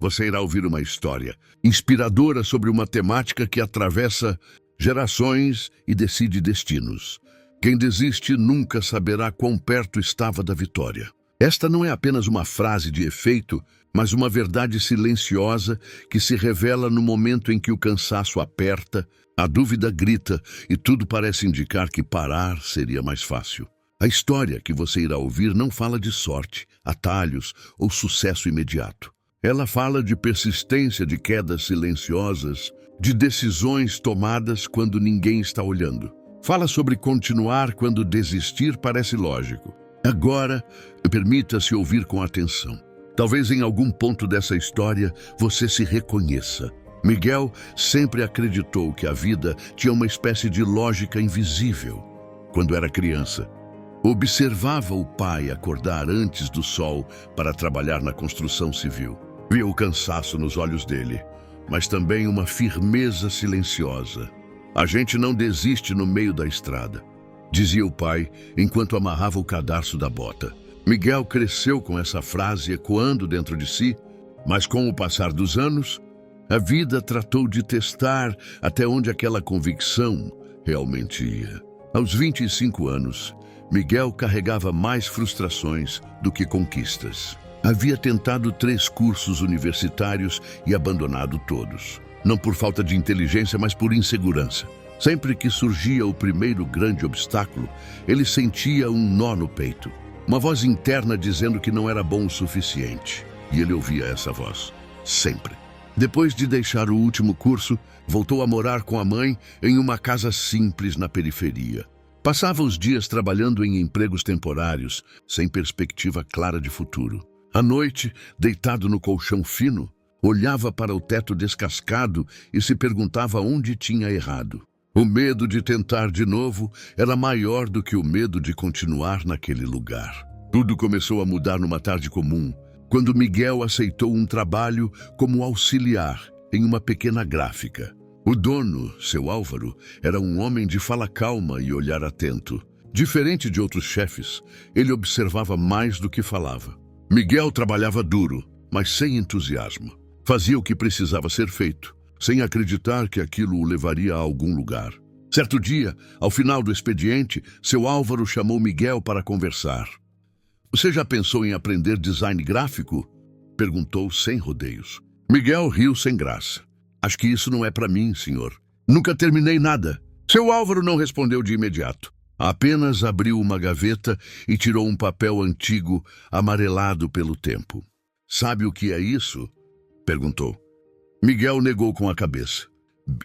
você irá ouvir uma história inspiradora sobre uma temática que atravessa gerações e decide destinos. Quem desiste nunca saberá quão perto estava da vitória. Esta não é apenas uma frase de efeito, mas uma verdade silenciosa que se revela no momento em que o cansaço aperta, a dúvida grita e tudo parece indicar que parar seria mais fácil. A história que você irá ouvir não fala de sorte, atalhos ou sucesso imediato. Ela fala de persistência, de quedas silenciosas, de decisões tomadas quando ninguém está olhando. Fala sobre continuar quando desistir parece lógico. Agora, permita-se ouvir com atenção. Talvez em algum ponto dessa história você se reconheça. Miguel sempre acreditou que a vida tinha uma espécie de lógica invisível. Quando era criança, observava o pai acordar antes do sol para trabalhar na construção civil. Via o cansaço nos olhos dele, mas também uma firmeza silenciosa. A gente não desiste no meio da estrada, dizia o pai enquanto amarrava o cadarço da bota. Miguel cresceu com essa frase ecoando dentro de si, mas com o passar dos anos, a vida tratou de testar até onde aquela convicção realmente ia. Aos 25 anos, Miguel carregava mais frustrações do que conquistas. Havia tentado 3 cursos universitários e abandonado todos. Não por falta de inteligência, mas por insegurança. Sempre que surgia o primeiro grande obstáculo, ele sentia um nó no peito. Uma voz interna dizendo que não era bom o suficiente. E ele ouvia essa voz, sempre. Depois de deixar o último curso, voltou a morar com a mãe em uma casa simples na periferia. Passava os dias trabalhando em empregos temporários, sem perspectiva clara de futuro. À noite, deitado no colchão fino, olhava para o teto descascado e se perguntava onde tinha errado. O medo de tentar de novo era maior do que o medo de continuar naquele lugar. Tudo começou a mudar numa tarde comum, quando Miguel aceitou um trabalho como auxiliar em uma pequena gráfica. O dono, seu Álvaro, era um homem de fala calma e olhar atento. Diferente de outros chefes, ele observava mais do que falava. Miguel trabalhava duro, mas sem entusiasmo. Fazia o que precisava ser feito, sem acreditar que aquilo o levaria a algum lugar. Certo dia, ao final do expediente, seu Álvaro chamou Miguel para conversar. "Você já pensou em aprender design gráfico?" perguntou sem rodeios. Miguel riu sem graça. "Acho que isso não é para mim, senhor. Nunca terminei nada." Seu Álvaro não respondeu de imediato. Apenas abriu uma gaveta e tirou um papel antigo, amarelado pelo tempo. "Sabe o que é isso?" perguntou. Miguel negou com a cabeça.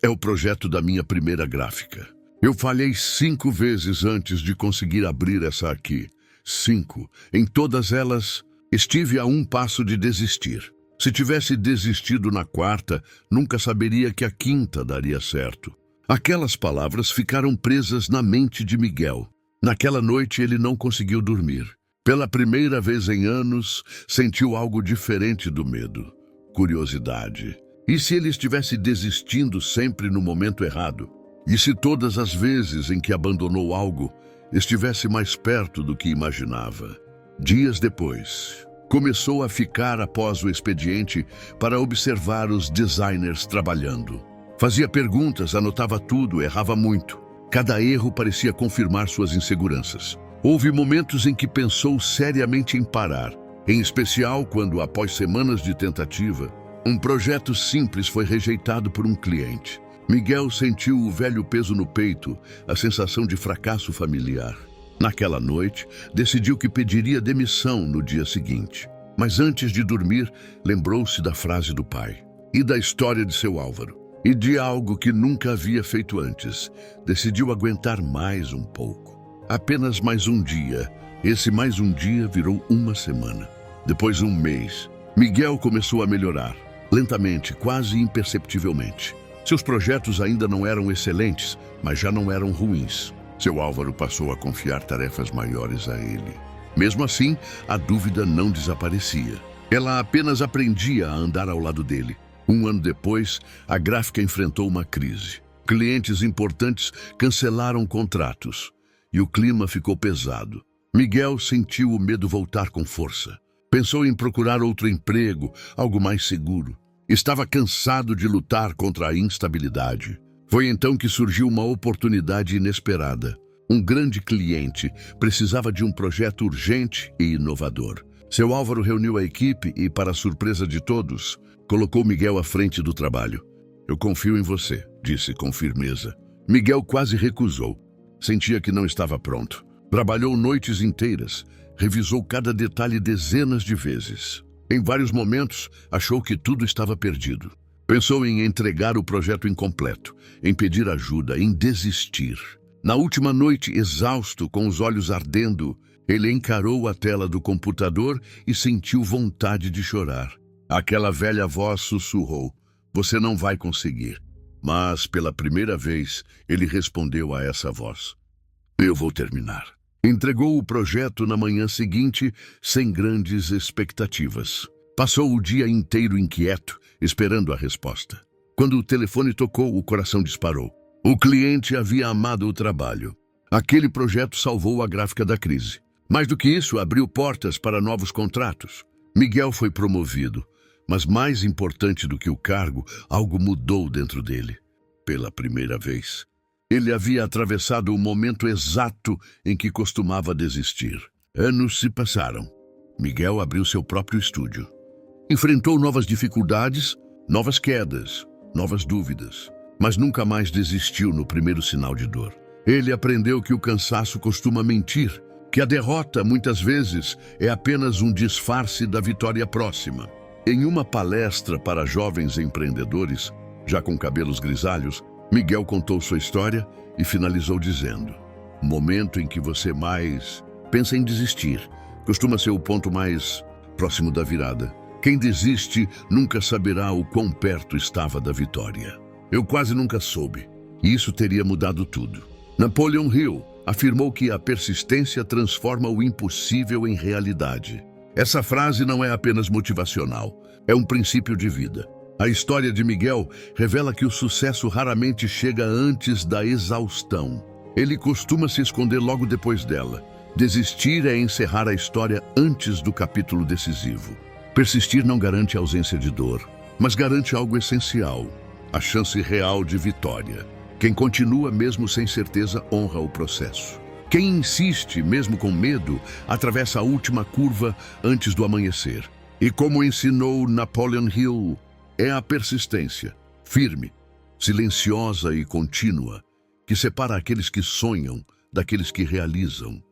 "É o projeto da minha primeira gráfica. Eu falhei 5 vezes antes de conseguir abrir essa aqui. 5. Em todas elas, estive a um passo de desistir. Se tivesse desistido na 4ª, nunca saberia que a 5ª daria certo." Aquelas palavras ficaram presas na mente de Miguel. Naquela noite ele não conseguiu dormir. Pela primeira vez em anos, sentiu algo diferente do medo. Curiosidade. E se ele estivesse desistindo sempre no momento errado? E se todas as vezes em que abandonou algo, estivesse mais perto do que imaginava? Dias depois, começou a ficar após o expediente para observar os designers trabalhando. Fazia perguntas, anotava tudo, errava muito. Cada erro parecia confirmar suas inseguranças. Houve momentos em que pensou seriamente em parar, em especial quando, após semanas de tentativa, um projeto simples foi rejeitado por um cliente. Miguel sentiu o velho peso no peito, a sensação de fracasso familiar. Naquela noite, decidiu que pediria demissão no dia seguinte. Mas antes de dormir, lembrou-se da frase do pai e da história de seu Álvaro. E de algo que nunca havia feito antes. Decidiu aguentar mais um pouco. Apenas mais um dia. Esse mais um dia virou uma semana. Depois 1 mês, Miguel começou a melhorar. Lentamente, quase imperceptivelmente. Seus projetos ainda não eram excelentes, mas já não eram ruins. Seu Álvaro passou a confiar tarefas maiores a ele. Mesmo assim, a dúvida não desaparecia. Ela apenas aprendia a andar ao lado dele. 1 ano depois, a gráfica enfrentou uma crise. Clientes importantes cancelaram contratos e o clima ficou pesado. Miguel sentiu o medo voltar com força. Pensou em procurar outro emprego, algo mais seguro. Estava cansado de lutar contra a instabilidade. Foi então que surgiu uma oportunidade inesperada. Um grande cliente precisava de um projeto urgente e inovador. Seu Álvaro reuniu a equipe e, para a surpresa de todos, colocou Miguel à frente do trabalho. "Eu confio em você", disse com firmeza. Miguel quase recusou. Sentia que não estava pronto. Trabalhou noites inteiras, revisou cada detalhe dezenas de vezes. Em vários momentos, achou que tudo estava perdido. Pensou em entregar o projeto incompleto, em pedir ajuda, em desistir. Na última noite, exausto, com os olhos ardendo, ele encarou a tela do computador e sentiu vontade de chorar. Aquela velha voz sussurrou: "Você não vai conseguir." Mas, pela primeira vez, ele respondeu a essa voz: "Eu vou terminar." Entregou o projeto na manhã seguinte, sem grandes expectativas. Passou o dia inteiro inquieto, esperando a resposta. Quando o telefone tocou, o coração disparou. O cliente havia amado o trabalho. Aquele projeto salvou a gráfica da crise. Mais do que isso, abriu portas para novos contratos. Miguel foi promovido, mas mais importante do que o cargo, algo mudou dentro dele. Pela primeira vez, ele havia atravessado o momento exato em que costumava desistir. Anos se passaram. Miguel abriu seu próprio estúdio. Enfrentou novas dificuldades, novas quedas, novas dúvidas, mas nunca mais desistiu no primeiro sinal de dor. Ele aprendeu que o cansaço costuma mentir, que a derrota, muitas vezes, é apenas um disfarce da vitória próxima. Em uma palestra para jovens empreendedores, já com cabelos grisalhos, Miguel contou sua história e finalizou dizendo: "O momento em que você mais pensa em desistir costuma ser o ponto mais próximo da virada. Quem desiste nunca saberá o quão perto estava da vitória." Eu quase nunca soube, e isso teria mudado tudo. Napoleon Hill afirmou que a persistência transforma o impossível em realidade. Essa frase não é apenas motivacional, é um princípio de vida. A história de Miguel revela que o sucesso raramente chega antes da exaustão. Ele costuma se esconder logo depois dela. Desistir é encerrar a história antes do capítulo decisivo. Persistir não garante a ausência de dor, mas garante algo essencial: a chance real de vitória. Quem continua mesmo sem certeza honra o processo. Quem insiste mesmo com medo atravessa a última curva antes do amanhecer. E como ensinou Napoleon Hill, é a persistência, firme, silenciosa e contínua, que separa aqueles que sonham daqueles que realizam.